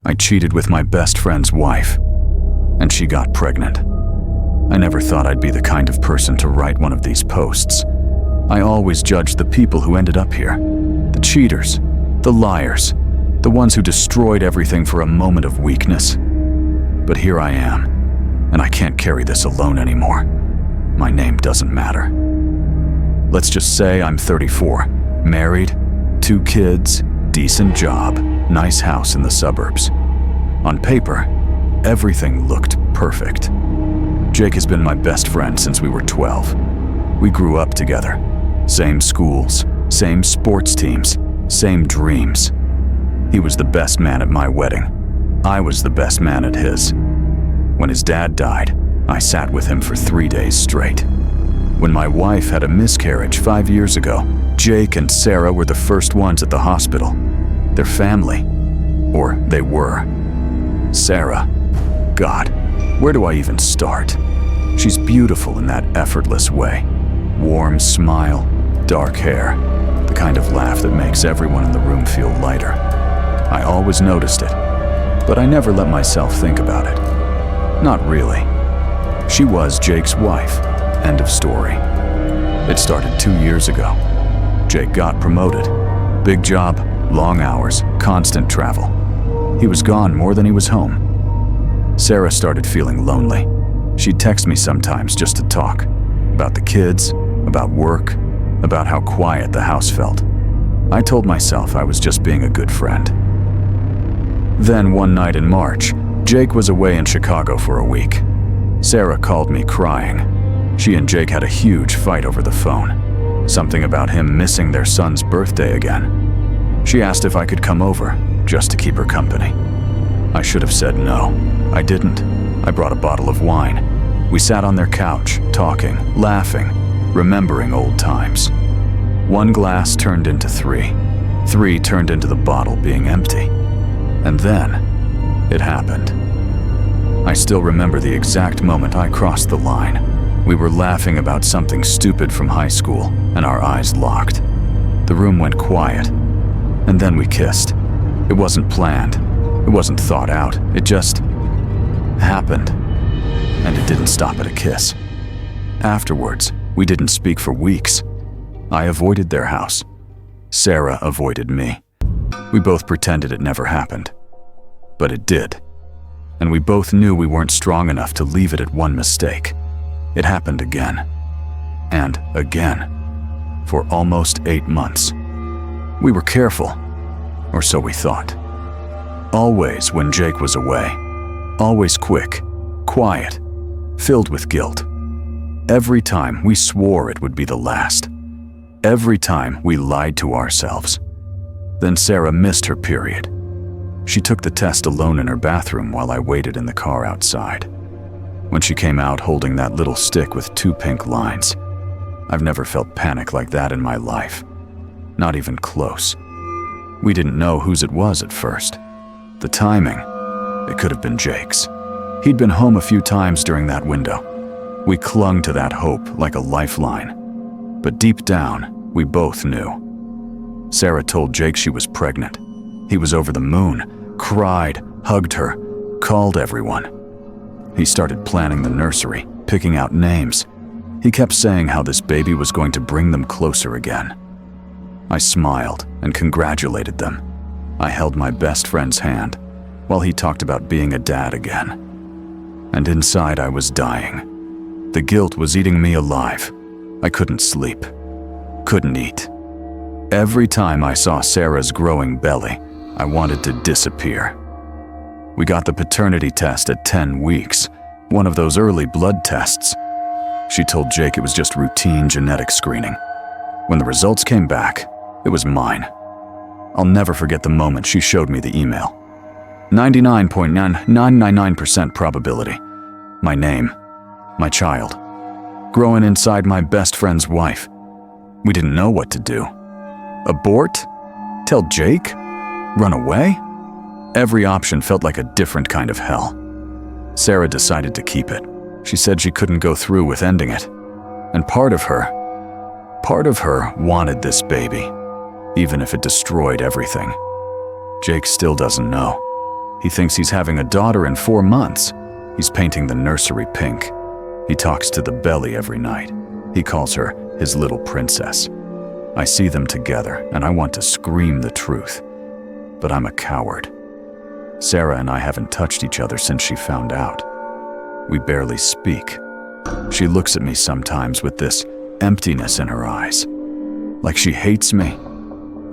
I cheated with my best friend's wife, and she got pregnant. I never thought I'd be the kind of person to write one of these posts. I always judged the people who ended up here. The cheaters, the liars, the ones who destroyed everything for a moment of weakness. But here I am, and I can't carry this alone anymore. My name doesn't matter. Let's just say I'm 34, married, 2 kids, decent job, nice house in the suburbs. On paper, everything looked perfect. Jake has been my best friend since we were 12. We grew up together. Same schools, same sports teams, same dreams. He was the best man at my wedding. I was the best man at his. When his dad died, I sat with him for 3 days straight. When my wife had a miscarriage 5 years ago, Jake and Sarah were the first ones at the hospital. Their family, or they were. Sarah, God, where do I even start? She's beautiful in that effortless way. Warm smile, dark hair, the kind of laugh that makes everyone in the room feel lighter. I always noticed it, but I never let myself think about it. Not really. She was Jake's wife. End of story. It started 2 years ago. Jake got promoted. Big job, long hours, constant travel. He was gone more than he was home. Sarah started feeling lonely. She'd text me sometimes just to talk. About the kids, about work, about how quiet the house felt. I told myself I was just being a good friend. Then one night in March, Jake was away in Chicago for a week. Sarah called me crying. She and Jake had a huge fight over the phone. Something about him missing their son's birthday again. She asked if I could come over, just to keep her company. I should have said no. I didn't. I brought a bottle of wine. We sat on their couch, talking, laughing, remembering old times. 1 glass turned into 3. 3 turned into the bottle being empty. And then, it happened. I still remember the exact moment I crossed the line. We were laughing about something stupid from high school, and our eyes locked. The room went quiet, and then we kissed. It wasn't planned. It wasn't thought out. It just happened. And it didn't stop at a kiss. Afterwards, we didn't speak for weeks. I avoided their house. Sarah avoided me. We both pretended it never happened. But it did. And we both knew we weren't strong enough to leave it at one mistake. It happened again. And again. For almost 8 months. We were careful. Or so we thought. Always when Jake was away. Always quick, quiet, filled with guilt. Every time we swore it would be the last. Every time we lied to ourselves. Then Sarah missed her period. She took the test alone in her bathroom while I waited in the car outside. When she came out holding that little stick with 2 pink lines, I've never felt panic like that in my life. Not even close. We didn't know whose it was at first. The timing, it could have been Jake's. He'd been home a few times during that window. We clung to that hope like a lifeline. But deep down, we both knew. Sarah told Jake she was pregnant. He was over the moon, cried, hugged her, called everyone. He started planning the nursery, picking out names. He kept saying how this baby was going to bring them closer again. I smiled and congratulated them. I held my best friend's hand while he talked about being a dad again. And inside I was dying. The guilt was eating me alive. I couldn't sleep, couldn't eat. Every time I saw Sarah's growing belly, I wanted to disappear. We got the paternity test at 10 weeks, one of those early blood tests. She told Jake it was just routine genetic screening. When the results came back, it was mine. I'll never forget the moment she showed me the email. 99.9999% probability. My name. My child. Growing inside my best friend's wife. We didn't know what to do. Abort? Tell Jake? Run away? Every option felt like a different kind of hell. Sarah decided to keep it. She said she couldn't go through with ending it. And part of her wanted this baby, even if it destroyed everything. Jake still doesn't know. He thinks he's having a daughter in 4 months. He's painting the nursery pink. He talks to the belly every night. He calls her his little princess. I see them together, and I want to scream the truth. But I'm a coward. Sarah and I haven't touched each other since she found out. We barely speak. She looks at me sometimes with this emptiness in her eyes. Like she hates me.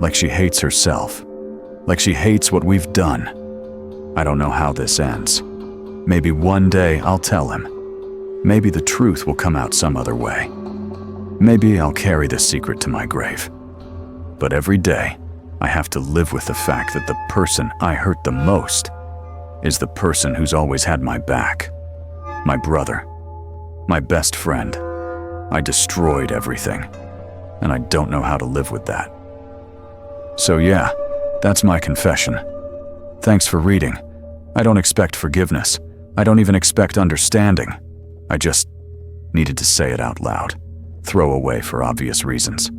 Like she hates herself. Like she hates what we've done. I don't know how this ends. Maybe one day I'll tell him. Maybe the truth will come out some other way. Maybe I'll carry this secret to my grave. But every day, I have to live with the fact that the person I hurt the most is the person who's always had my back. My brother. My best friend. I destroyed everything, and I don't know how to live with that. So yeah, that's my confession. Thanks for reading. I don't expect forgiveness. I don't even expect understanding. I just needed to say it out loud. Throw away for obvious reasons.